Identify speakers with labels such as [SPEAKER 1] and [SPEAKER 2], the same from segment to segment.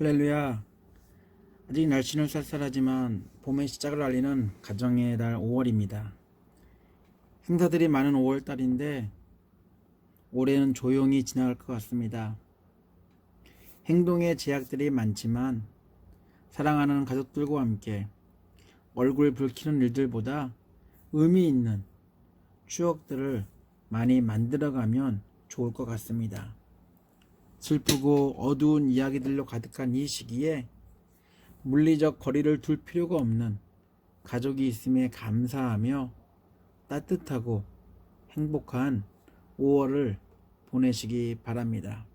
[SPEAKER 1] 할렐루야. 아직 날씨는 쌀쌀하지만 봄의 시작을 알리는 가정의 달 5월입니다. 행사들이 많은 5월달인데 올해는 조용히 지나갈 것 같습니다. 행동의 제약들이 많지만 사랑하는 가족들과 함께 얼굴 붉히는 일들보다 의미 있는 추억들을 많이 만들어가면 좋을 것 같습니다. 슬프고 어두운 이야기들로 가득한 이 시기에 물리적 거리를 둘 필요가 없는 가족이 있음에 감사하며 따뜻하고 행복한 5월을 보내시기 바랍니다.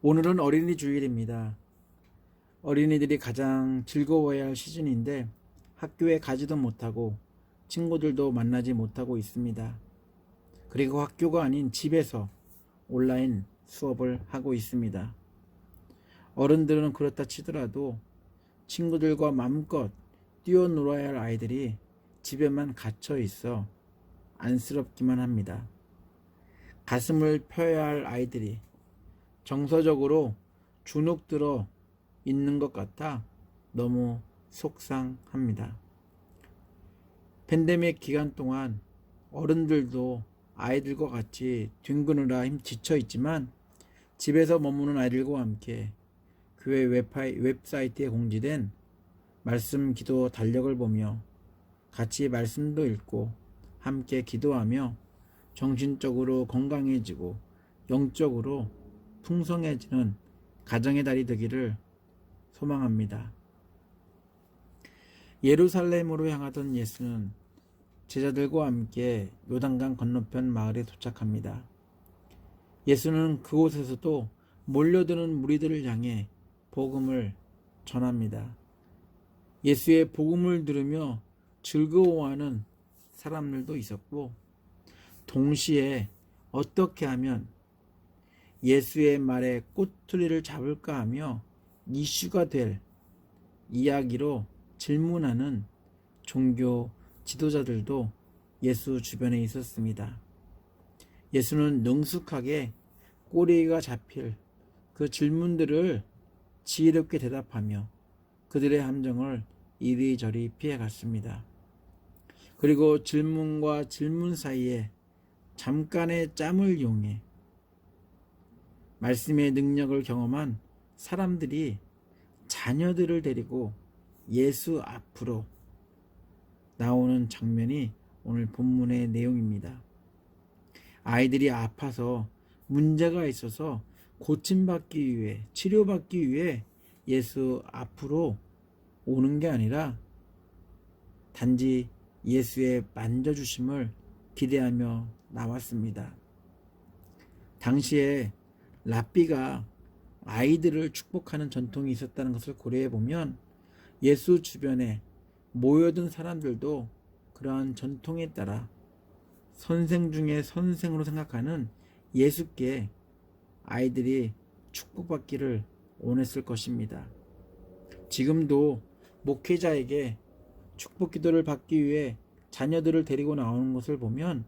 [SPEAKER 1] 오늘은 어린이 주일입니다. 어린이들이 가장 즐거워해야 할 시즌인데 학교에 가지도 못하고 친구들도 만나지 못하고 있습니다. 그리고 학교가 아닌 집에서 온라인 수업을 하고 있습니다. 어른들은 그렇다 치더라도 친구들과 마음껏 뛰어놀아야 할 아이들이 집에만 갇혀 있어 안쓰럽기만 합니다. 가슴을 펴야 할 아이들이 정서적으로 주눅 들어 있는 것 같아 너무 속상합니다. 팬데믹 기간 동안 어른들도 아이들과 같이 뒹구느라 지쳐 있지만 집에서 머무는 아이들과 함께 교회 웹사이트에 공지된 말씀 기도 달력을 보며 같이 말씀도 읽고 함께 기도하며 정신적으로 건강해지고 영적으로 풍성해지는 가정의 달이 되기를 소망합니다. 예루살렘으로 향하던 예수는 제자들과 함께 요단강 건너편 마을에 도착합니다. 예수는 그곳에서도 몰려드는 무리들을 향해 복음을 전합니다. 예수의 복음을 들으며 즐거워하는 사람들도 있었고, 동시에 어떻게 하면 예수의 말에 꼬투리를 잡을까 하며 이슈가 될 이야기로 질문하는 종교 지도자들도 예수 주변에 있었습니다. 예수는 능숙하게 꼬리가 잡힐 그 질문들을 지혜롭게 대답하며 그들의 함정을 이리저리 피해갔습니다. 그리고 질문과 질문 사이에 잠깐의 짬을 이용해 말씀의 능력을 경험한 사람들이 자녀들을 데리고 예수 앞으로 나오는 장면이 오늘 본문의 내용입니다. 아이들이 아파서 문제가 있어서 고침받기 위해, 치료받기 위해 예수 앞으로 오는 게 아니라 단지 예수의 만져주심을 기대하며 나왔습니다. 당시에 랍비가 아이들을 축복하는 전통이 있었다는 것을 고려해 보면 예수 주변에 모여든 사람들도 그러한 전통에 따라 선생 중에 선생으로 생각하는 예수께 아이들이 축복받기를 원했을 것입니다. 지금도 목회자에게 축복 기도를 받기 위해 자녀들을 데리고 나오는 것을 보면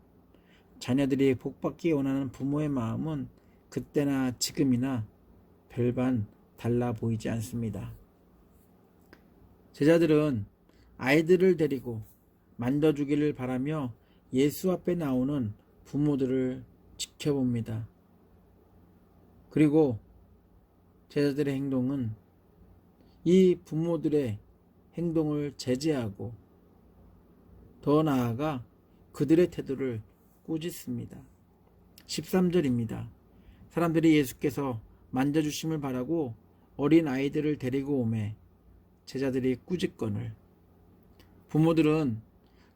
[SPEAKER 1] 자녀들이 복받기 원하는 부모의 마음은 그때나 지금이나 별반 달라 보이지 않습니다. 제자들은 아이들을 데리고 만져주기를 바라며 예수 앞에 나오는 부모들을 지켜봅니다. 그리고 제자들의 행동은 이 부모들의 행동을 제재하고 더 나아가 그들의 태도를 꾸짖습니다. 13절입니다. 사람들이 예수께서 만져주심을 바라고 어린 아이들을 데리고 오매 제자들이 꾸짖거늘 부모들은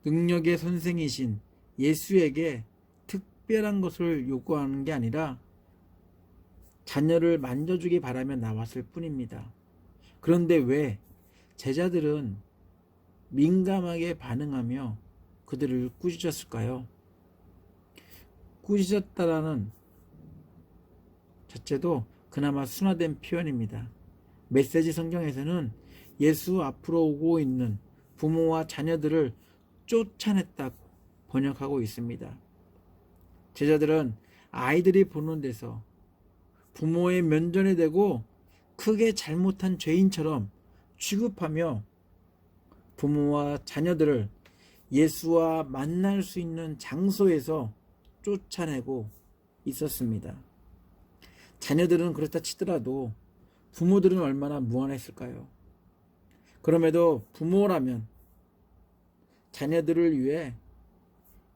[SPEAKER 1] 능력의 선생이신 예수에게 특별한 것을 요구하는 게 아니라 자녀를 만져주기 바라며 나왔을 뿐입니다. 그런데 왜 제자들은 민감하게 반응하며 그들을 꾸짖었을까요? 꾸짖었다라는 자체도 그나마 순화된 표현입니다. 메시지 성경에서는 예수 앞으로 오고 있는 부모와 자녀들을 쫓아냈다고 번역하고 있습니다. 제자들은 아이들이 보는 데서 부모의 면전에 대고 크게 잘못한 죄인처럼 취급하며 부모와 자녀들을 예수와 만날 수 있는 장소에서 쫓아내고 있었습니다. 자녀들은 그렇다 치더라도 부모들은 얼마나 무안했을까요? 그럼에도 부모라면 자녀들을 위해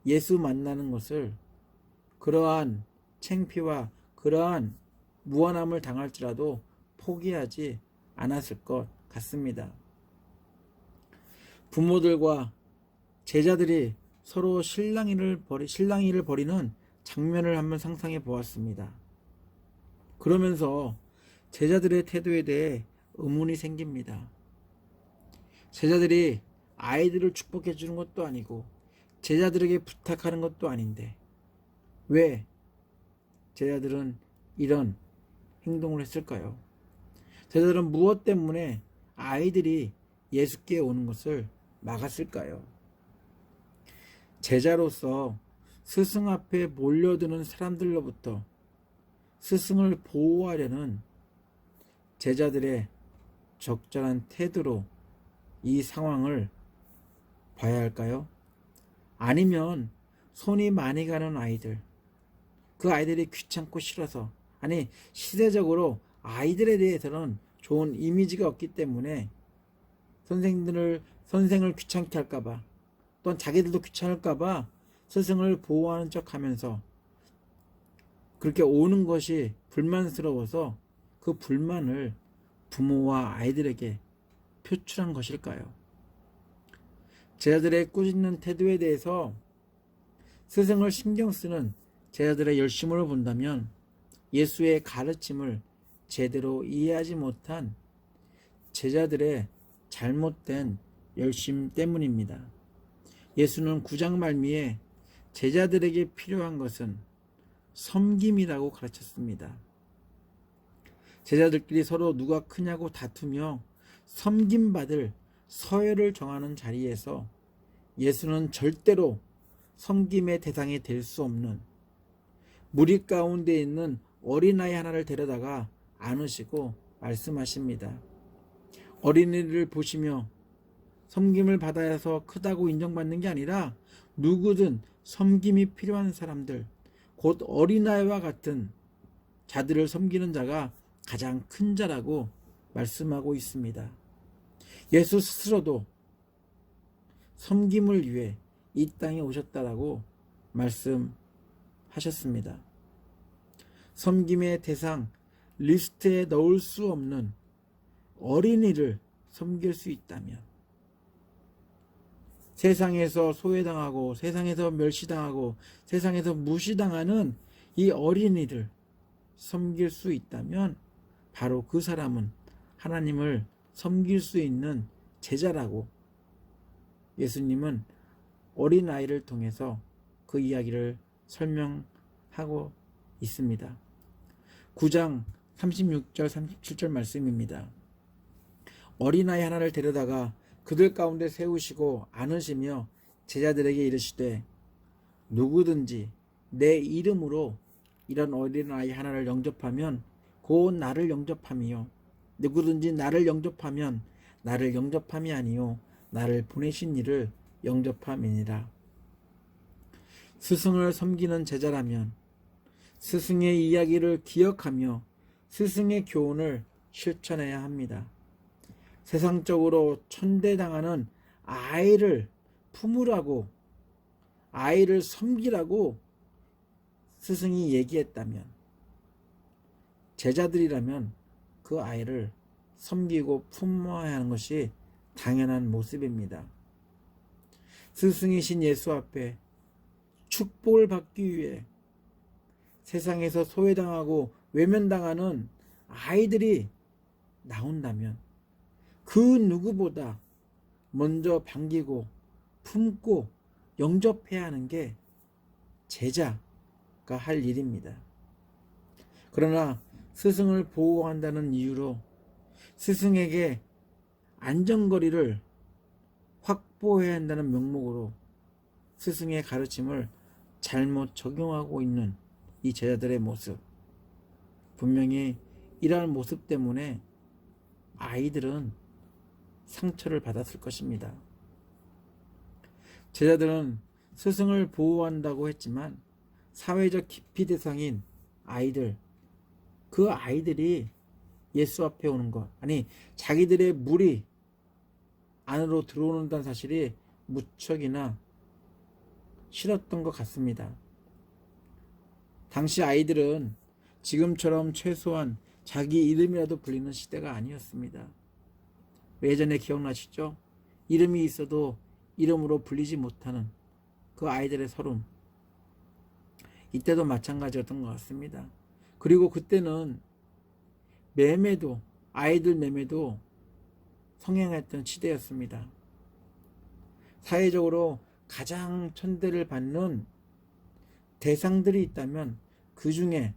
[SPEAKER 1] 예수 만나는 것을 그러한 창피와 그러한 무안함을 당할지라도 포기하지 않았을 것 같습니다. 부모들과 제자들이 서로 실랑이를 벌이는 장면을 한번 상상해 보았습니다. 그러면서 제자들의 태도에 대해 의문이 생깁니다. 제자들이 아이들을 축복해 주는 것도 아니고 제자들에게 부탁하는 것도 아닌데 왜 제자들은 이런 행동을 했을까요? 제자들은 무엇 때문에 아이들이 예수께 오는 것을 막았을까요? 제자로서 스승 앞에 몰려드는 사람들로부터 스승을 보호하려는 제자들의 적절한 태도로 이 상황을 봐야 할까요? 아니면 손이 많이 가는 아이들, 그 아이들이 귀찮고 싫어서, 아니 시대적으로 아이들에 대해서는 좋은 이미지가 없기 때문에 선생을 귀찮게 할까봐, 또한 자기들도 귀찮을까봐 스승을 보호하는 척하면서 그렇게 오는 것이 불만스러워서 그 불만을 부모와 아이들에게 표출한 것일까요? 제자들의 꾸짖는 태도에 대해서 스승을 신경 쓰는 제자들의 열심을 본다면 예수의 가르침을 제대로 이해하지 못한 제자들의 잘못된 열심 때문입니다. 예수는 9장 말미에 제자들에게 필요한 것은 섬김이라고 가르쳤습니다. 제자들끼리 서로 누가 크냐고 다투며 섬김받을 서열을 정하는 자리에서 예수는 절대로 섬김의 대상이 될 수 없는 무리 가운데 있는 어린아이 하나를 데려다가 안으시고 말씀하십니다. 어린이를 보시며 섬김을 받아서 크다고 인정받는 게 아니라 누구든 섬김이 필요한 사람들, 곧 어린아이와 같은 자들을 섬기는 자가 가장 큰 자라고 말씀하고 있습니다. 예수 스스로도 섬김을 위해 이 땅에 오셨다라고 말씀하셨습니다. 섬김의 대상 리스트에 넣을 수 없는 어린이를 섬길 수 있다면 세상에서 소외당하고 세상에서 멸시당하고 세상에서 무시당하는 이 어린이를 섬길 수 있다면 바로 그 사람은 하나님을 섬길 수 있는 제자라고 예수님은 어린아이를 통해서 그 이야기를 설명하고 있습니다. 9장 36절 37절 말씀입니다. 어린아이 하나를 데려다가 그들 가운데 세우시고 안으시며 제자들에게 이르시되 누구든지 내 이름으로 이런 어린아이 하나를 영접하면 곧 나를 영접함이요 누구든지 나를 영접하면 나를 영접함이 아니요 나를 보내신 이를 영접함이니라. 스승을 섬기는 제자라면 스승의 이야기를 기억하며 스승의 교훈을 실천해야 합니다. 세상적으로 천대당하는 아이를 품으라고 아이를 섬기라고 스승이 얘기했다면 제자들이라면 그 아이를 섬기고 품어야 하는 것이 당연한 모습입니다. 스승이신 예수 앞에 축복을 받기 위해 세상에서 소외당하고 외면당하는 아이들이 나온다면 그 누구보다 먼저 반기고 품고 영접해야 하는 게 제자가 할 일입니다. 그러나 스승을 보호한다는 이유로 스승에게 안전거리를 확보해야 한다는 명목으로 스승의 가르침을 잘못 적용하고 있는 이 제자들의 모습, 분명히 이러한 모습 때문에 아이들은 상처를 받았을 것입니다. 제자들은 스승을 보호한다고 했지만 사회적 기피 대상인 아이들, 그 아이들이 예수 앞에 오는 것, 아니 자기들의 무리 안으로 들어오는다는 사실이 무척이나 싫었던 것 같습니다. 당시 아이들은 지금처럼 최소한 자기 이름이라도 불리는 시대가 아니었습니다. 예전에 기억나시죠? 이름이 있어도 이름으로 불리지 못하는 그 아이들의 서름. 이때도 마찬가지였던 것 같습니다. 그리고 그때는 매매도, 아이들 매매도 성행했던 시대였습니다. 사회적으로 가장 천대를 받는 대상들이 있다면 그 중에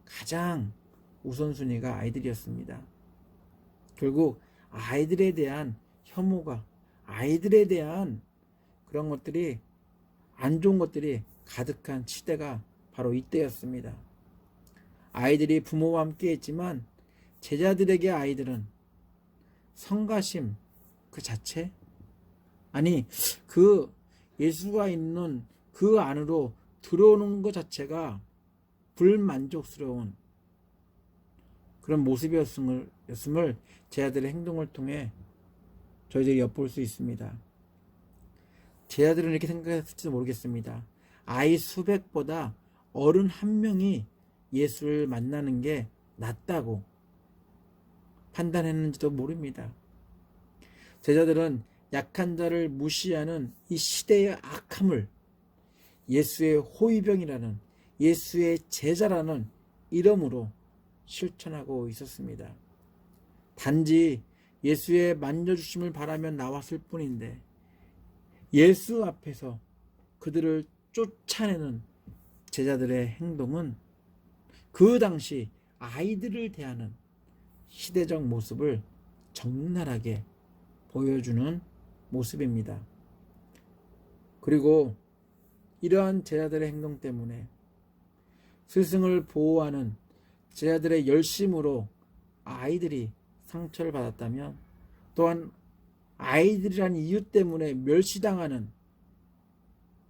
[SPEAKER 1] 가장 우선순위가 아이들이었습니다. 결국 아이들에 대한 혐오가, 아이들에 대한 그런 것들이, 안 좋은 것들이 가득한 시대가 바로 이때였습니다. 아이들이 부모와 함께 했지만 제자들에게 아이들은 성가심 그 자체, 아니 그 예수가 있는 그 안으로 들어오는 것 자체가 불만족스러운 그런 모습이었음을 제자들의 행동을 통해 저희들이 엿볼 수 있습니다. 제자들은 이렇게 생각했을지도 모르겠습니다. 아이 수백보다 어른 한 명이 예수를 만나는 게 낫다고 판단했는지도 모릅니다. 제자들은 약한 자를 무시하는 이 시대의 악함을 예수의 호위병이라는, 예수의 제자라는 이름으로 실천하고 있었습니다. 단지 예수의 만져주심을 바라며 나왔을 뿐인데 예수 앞에서 그들을 쫓아내는 제자들의 행동은 그 당시 아이들을 대하는 시대적 모습을 적나라하게 보여주는 모습입니다. 그리고 이러한 제자들의 행동 때문에 스승을 보호하는 제자들의 열심으로 아이들이 상처를 받았다면, 또한 아이들이라는 이유 때문에 멸시당하는,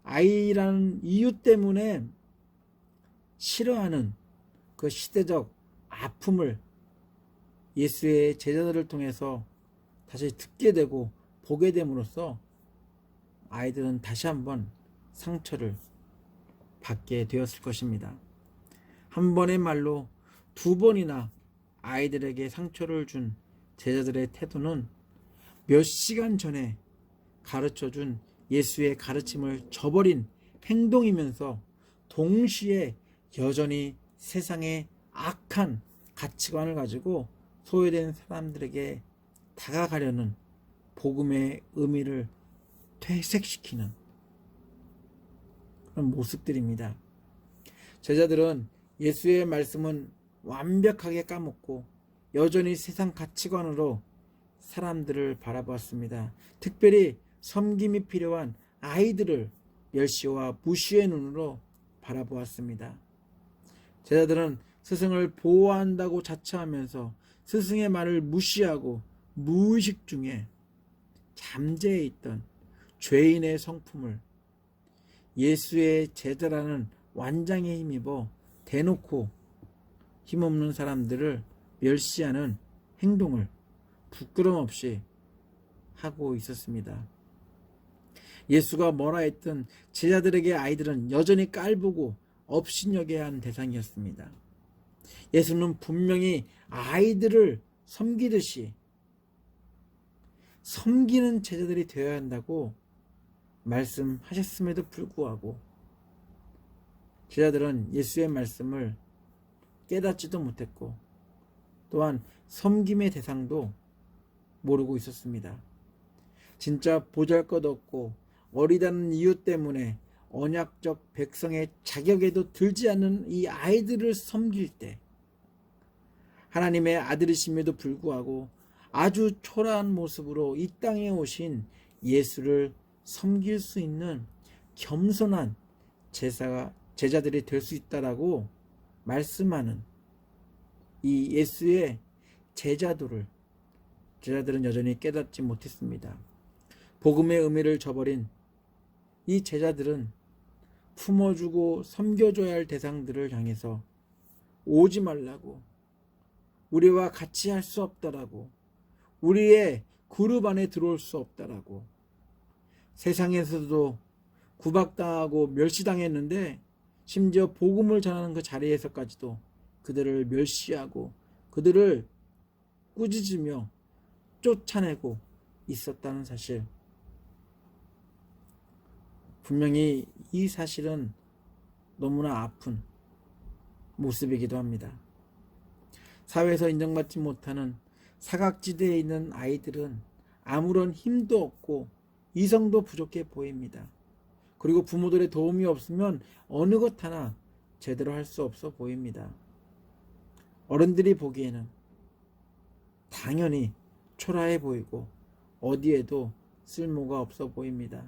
[SPEAKER 1] 아이라는 이유 때문에 싫어하는 그 시대적 아픔을 예수의 제자들을 통해서 다시 듣게 되고 보게 됨으로써 아이들은 다시 한번 상처를 받게 되었을 것입니다. 한 번의 말로 두 번이나 아이들에게 상처를 준 제자들의 태도는 몇 시간 전에 가르쳐준 예수의 가르침을 저버린 행동이면서 동시에 여전히 세상의 악한 가치관을 가지고 소외된 사람들에게 다가가려는 복음의 의미를 퇴색시키는 그런 모습들입니다. 제자들은 예수의 말씀은 완벽하게 까먹고 여전히 세상 가치관으로 사람들을 바라보았습니다. 특별히 섬김이 필요한 아이들을 멸시와 무시의 눈으로 바라보았습니다. 제자들은 스승을 보호한다고 자처하면서 스승의 말을 무시하고 무의식 중에 잠재해 있던 죄인의 성품을 예수의 제자라는 완장에 힘입어 대놓고 힘없는 사람들을 멸시하는 행동을 부끄럼 없이 하고 있었습니다. 예수가 뭐라 했든 제자들에게 아이들은 여전히 깔보고 업신여겨야 하는 대상이었습니다. 예수는 분명히 아이들을 섬기듯이 섬기는 제자들이 되어야 한다고 말씀하셨음에도 불구하고 제자들은 예수의 말씀을 깨닫지도 못했고 또한 섬김의 대상도 모르고 있었습니다. 진짜 보잘것없고 어리다는 이유 때문에 언약적 백성의 자격에도 들지 않는 이 아이들을 섬길 때 하나님의 아들이심에도 불구하고 아주 초라한 모습으로 이 땅에 오신 예수를 섬길 수 있는 겸손한 제자들이 될 수 있다라고 말씀하는 이 예수의 제자도를 제자들은 여전히 깨닫지 못했습니다. 복음의 의미를 저버린 이 제자들은 품어주고 섬겨줘야 할 대상들을 향해서 오지 말라고, 우리와 같이 할 수 없다라고, 우리의 그룹 안에 들어올 수 없다라고, 세상에서도 구박당하고 멸시당했는데 심지어 복음을 전하는 그 자리에서까지도 그들을 멸시하고 그들을 꾸짖으며 쫓아내고 있었다는 사실, 분명히 이 사실은 너무나 아픈 모습이기도 합니다. 사회에서 인정받지 못하는 사각지대에 있는 아이들은 아무런 힘도 없고 이성도 부족해 보입니다. 그리고 부모들의 도움이 없으면 어느 것 하나 제대로 할 수 없어 보입니다. 어른들이 보기에는 당연히 초라해 보이고 어디에도 쓸모가 없어 보입니다.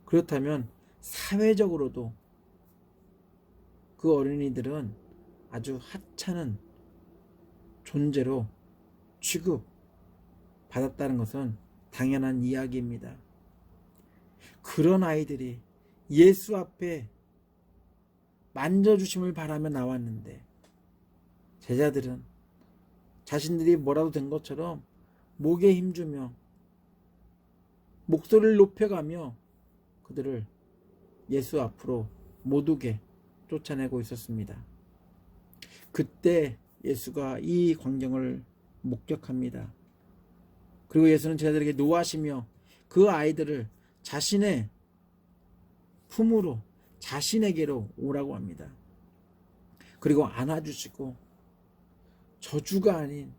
[SPEAKER 1] 그렇다면 사회적으로도 그 어린이들은 아주 하찮은 존재로 취급받았다는 것은 당연한 이야기입니다. 그런 아이들이 예수 앞에 만져주심을 바라며 나왔는데 제자들은 자신들이 뭐라도 된 것처럼 목에 힘주며 목소리를 높여가며 그들을 예수 앞으로 못 오게 쫓아내고 있었습니다. 그때 예수가 이 광경을 목격합니다. 그리고 예수는 제자들에게 노하시며 그 아이들을 자신의 품으로, 자신에게로 오라고 합니다. 그리고 안아주시고 저주가 아닌,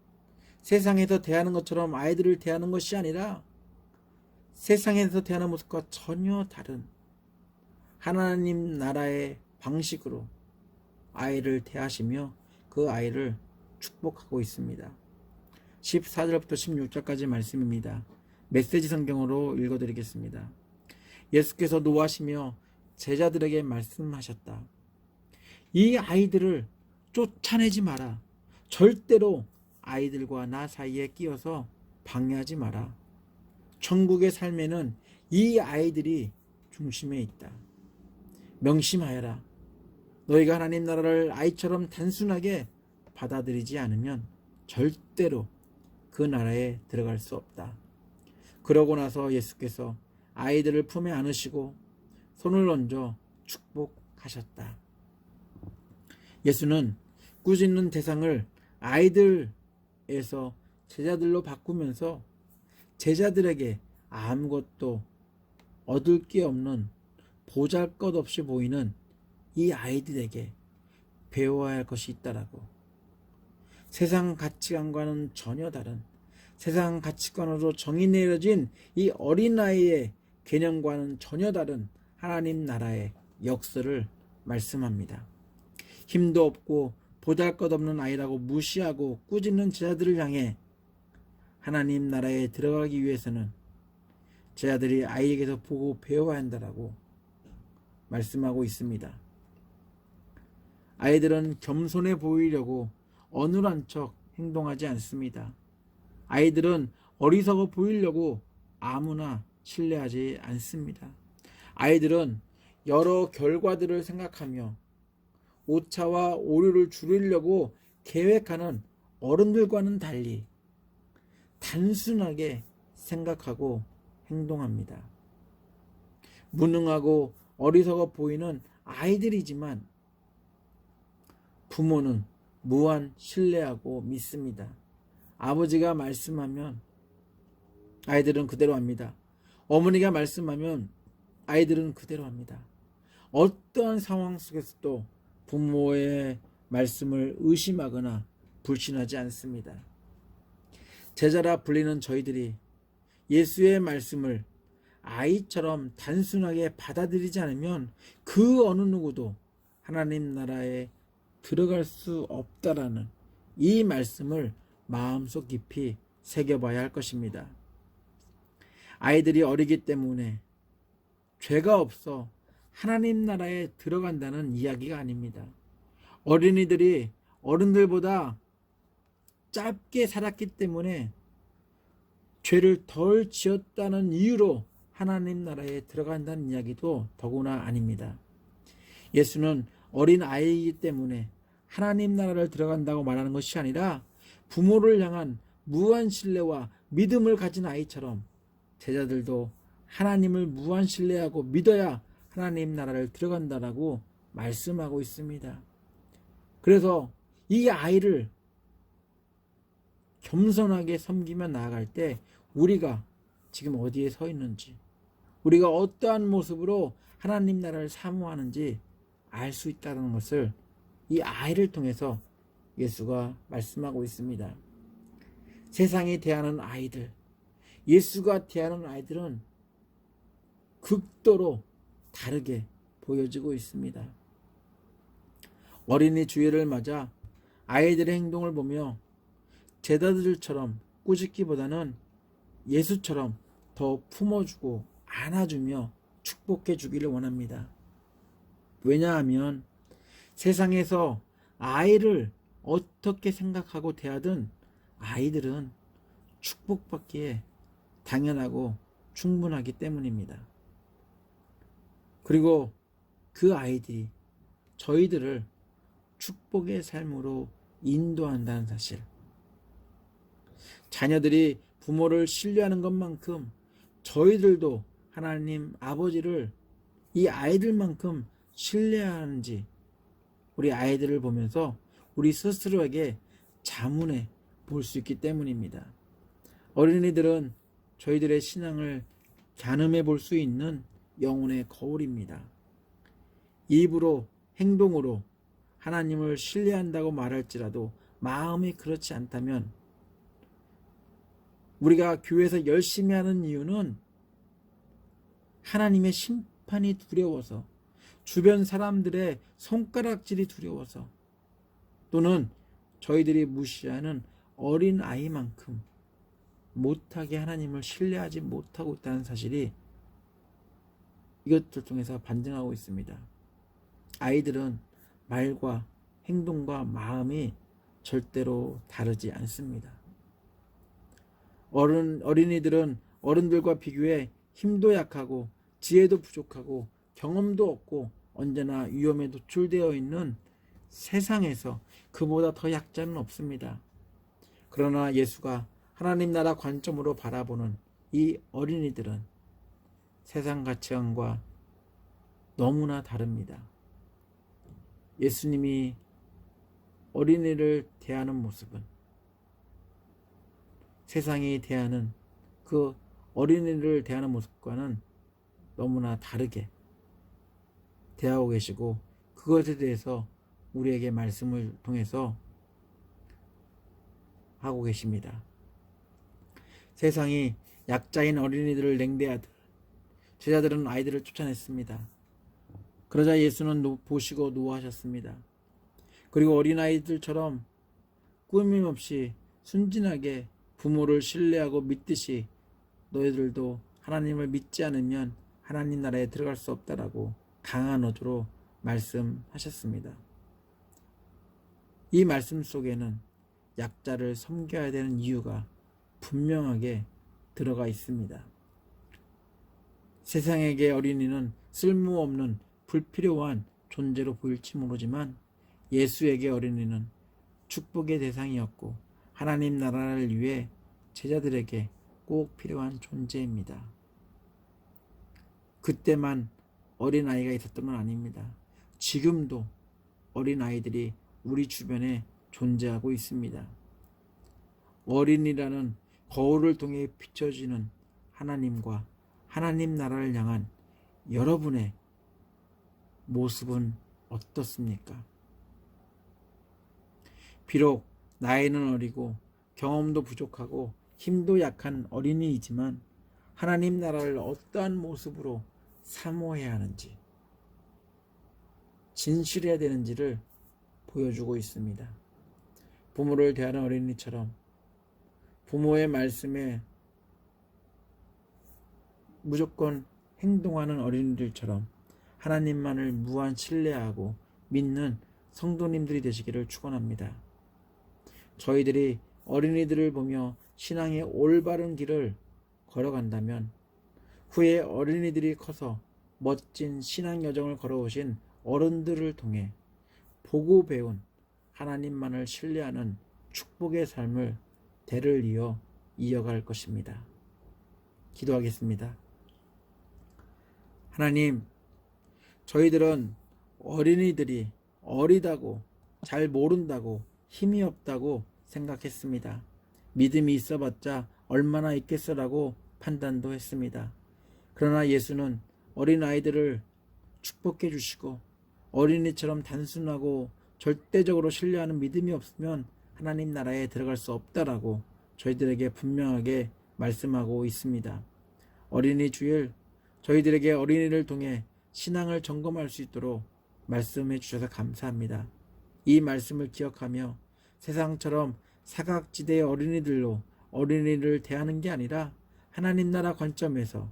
[SPEAKER 1] 세상에서 대하는 것처럼 아이들을 대하는 것이 아니라 세상에서 대하는 모습과 전혀 다른 하나님 나라의 방식으로 아이를 대하시며 그 아이를 축복하고 있습니다. 14절부터 16절까지 말씀입니다. 메시지 성경으로 읽어드리겠습니다. 예수께서 노하시며 제자들에게 말씀하셨다. 이 아이들을 쫓아내지 마라. 절대로 아이들과 나 사이에 끼어서 방해하지 마라. 천국의 삶에는 이 아이들이 중심에 있다. 명심하여라. 너희가 하나님 나라를 아이처럼 단순하게 받아들이지 않으면 절대로 그 나라에 들어갈 수 없다. 그러고 나서 예수께서 아이들을 품에 안으시고 손을 얹어 축복하셨다. 예수는 꾸짖는 대상을 아이들에서 제자들로 바꾸면서 제자들에게 아무것도 얻을 게 없는 보잘것없이 보이는 이 아이들에게 배워야 할 것이 있다라고, 세상 가치관과는 전혀 다른, 세상 가치관으로 정의 내려진 이 어린아이의 개념과는 전혀 다른 하나님 나라의 역사를 말씀합니다. 힘도 없고 보잘것없는 아이라고 무시하고 꾸짖는 제자들을 향해 하나님 나라에 들어가기 위해서는 제자들이 아이에게서 보고 배워야 한다라고 말씀하고 있습니다. 아이들은 겸손해 보이려고 어눌한 척 행동하지 않습니다. 아이들은 어리석어 보이려고 아무나 신뢰하지 않습니다. 아이들은 여러 결과들을 생각하며 오차와 오류를 줄이려고 계획하는 어른들과는 달리 단순하게 생각하고 행동합니다. 무능하고 어리석어 보이는 아이들이지만 부모는 무한 신뢰하고 믿습니다. 아버지가 말씀하면 아이들은 그대로 합니다. 어머니가 말씀하면 아이들은 그대로 합니다. 어떠한 상황 속에서도 부모의 말씀을 의심하거나 불신하지 않습니다. 제자라 불리는 저희들이 예수의 말씀을 아이처럼 단순하게 받아들이지 않으면 그 어느 누구도 하나님 나라에 들어갈 수 없다라는 이 말씀을 마음속 깊이 새겨봐야 할 것입니다. 아이들이 어리기 때문에 죄가 없어 하나님 나라에 들어간다는 이야기가 아닙니다. 어린이들이 어른들보다 짧게 살았기 때문에 죄를 덜 지었다는 이유로 하나님 나라에 들어간다는 이야기도 더구나 아닙니다. 예수는 어린 아이이기 때문에 하나님 나라를 들어간다고 말하는 것이 아니라 부모를 향한 무한 신뢰와 믿음을 가진 아이처럼 제자들도 하나님을 무한 신뢰하고 믿어야 하나님 나라를 들어간다라고 말씀하고 있습니다. 그래서 이 아이를 겸손하게 섬기며 나아갈 때 우리가 지금 어디에 서 있는지, 우리가 어떠한 모습으로 하나님 나라를 사모하는지 알 수 있다는 것을 이 아이를 통해서 예수가 말씀하고 있습니다. 세상이 대하는 아이들, 예수가 대하는 아이들은 극도로 다르게 보여지고 있습니다. 어린이 주일을 맞아 아이들의 행동을 보며 제자들처럼 꾸짖기보다는 예수처럼 더 품어주고 안아주며 축복해 주기를 원합니다. 왜냐하면 세상에서 아이를 어떻게 생각하고 대하든 아이들은 축복받기에 당연하고 충분하기 때문입니다. 그리고 그 아이들이 저희들을 축복의 삶으로 인도한다는 사실. 자녀들이 부모를 신뢰하는 것만큼 저희들도 하나님 아버지를 이 아이들만큼 신뢰하는지 우리 아이들을 보면서 우리 스스로에게 자문해 볼 수 있기 때문입니다. 어린이들은 저희들의 신앙을 가늠해 볼 수 있는 영혼의 거울입니다. 입으로 행동으로 하나님을 신뢰한다고 말할지라도 마음이 그렇지 않다면 우리가 교회에서 열심히 하는 이유는 하나님의 심판이 두려워서, 주변 사람들의 손가락질이 두려워서, 또는 저희들이 무시하는 어린 아이만큼 못하게 하나님을 신뢰하지 못하고 있다는 사실이 이것들 통해서 반증하고 있습니다. 아이들은 말과 행동과 마음이 절대로 다르지 않습니다. 어린이들은 어른들과 비교해 힘도 약하고 지혜도 부족하고 경험도 없고 언제나 위험에 노출되어 있는 세상에서 그보다 더 약자는 없습니다. 그러나 예수가 하나님 나라 관점으로 바라보는 이 어린이들은 세상 가치관과 너무나 다릅니다. 예수님이 어린이를 대하는 모습은 세상이 대하는 그 어린이를 대하는 모습과는 너무나 다르게 대하고 계시고 그것에 대해서 우리에게 말씀을 통해서 하고 계십니다. 세상이 약자인 어린이들을 냉대하듯 제자들은 아이들을 쫓아냈습니다. 그러자 예수는 보시고 노하셨습니다. 그리고 어린아이들처럼 꾸밈없이 순진하게 부모를 신뢰하고 믿듯이 너희들도 하나님을 믿지 않으면 하나님 나라에 들어갈 수 없다라고 강한 어조로 말씀하셨습니다. 이 말씀 속에는 약자를 섬겨야 되는 이유가 분명하게 들어가 있습니다. 세상에게 어린이는 쓸모없는 불필요한 존재로 보일지 모르지만 예수에게 어린이는 축복의 대상이었고 하나님 나라를 위해 제자들에게 꼭 필요한 존재입니다. 그때만 어린아이가 있었던 건 아닙니다. 지금도 어린아이들이 우리 주변에 존재하고 있습니다. 어린이라는 거울을 통해 비춰지는 하나님과 하나님 나라를 향한 여러분의 모습은 어떻습니까? 비록 나이는 어리고 경험도 부족하고 힘도 약한 어린이이지만 하나님 나라를 어떠한 모습으로 사모해야 하는지, 진실해야 되는지를 보여주고 있습니다. 부모를 대하는 어린이처럼 부모의 말씀에 무조건 행동하는 어린이들처럼 하나님만을 무한 신뢰하고 믿는 성도님들이 되시기를 축원합니다. 저희들이 어린이들을 보며 신앙의 올바른 길을 걸어간다면 후에 어린이들이 커서 멋진 신앙 여정을 걸어오신 어른들을 통해 보고 배운 하나님만을 신뢰하는 축복의 삶을 대를 이어 이어갈 것입니다. 기도하겠습니다. 하나님, 저희들은 어린이들이 어리다고, 잘 모른다고, 힘이 없다고 생각했습니다. 믿음이 있어봤자 얼마나 있겠어라고 판단도 했습니다. 그러나 예수는 어린아이들을 축복해 주시고 어린이처럼 단순하고 절대적으로 신뢰하는 믿음이 없으면 하나님 나라에 들어갈 수 없다라고 저희들에게 분명하게 말씀하고 있습니다. 어린이 주일, 저희들에게 어린이를 통해 신앙을 점검할 수 있도록 말씀해 주셔서 감사합니다. 이 말씀을 기억하며 세상처럼 사각지대의 어린이들로 어린이를 대하는 게 아니라 하나님 나라 관점에서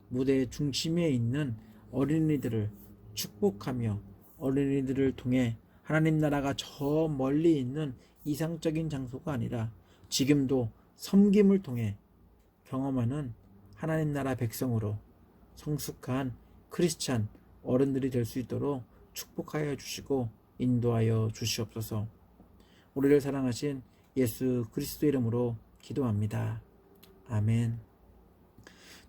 [SPEAKER 1] 무대 중심에 있는 어린이들을 축복하며 어린이들을 통해 하나님 나라가 저 멀리 있는 이상적인 장소가 아니라 지금도 섬김을 통해 경험하는 하나님 나라 백성으로 성숙한 크리스찬 어른들이 될 수 있도록 축복하여 주시고 인도하여 주시옵소서. 우리를 사랑하신 예수 그리스도 이름으로 기도합니다. 아멘.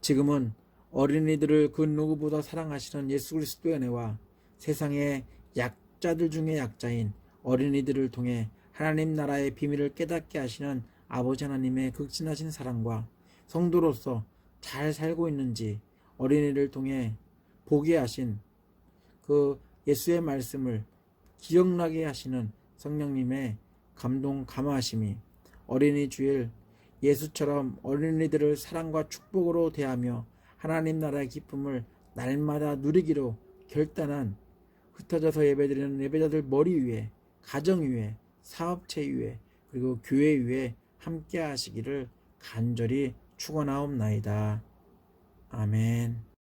[SPEAKER 1] 지금은 어린이들을 그 누구보다 사랑하시는 예수 그리스도의 은혜와 세상의 약자들 중에 약자인 어린이들을 통해 하나님 나라의 비밀을 깨닫게 하시는 아버지 하나님의 극진하신 사랑과 성도로서 잘 살고 있는지 어린이를 통해 보게 하신 그 예수의 말씀을 기억나게 하시는 성령님의 감동 감화하심이 어린이 주일 예수처럼 어린이들을 사랑과 축복으로 대하며 하나님 나라의 기쁨을 날마다 누리기로 결단한 흩어져서 예배드리는 예배자들 머리 위에, 가정 위에, 사업체 위에, 그리고 교회 위에 함께 하시기를 간절히 축원하옵나이다. 아멘.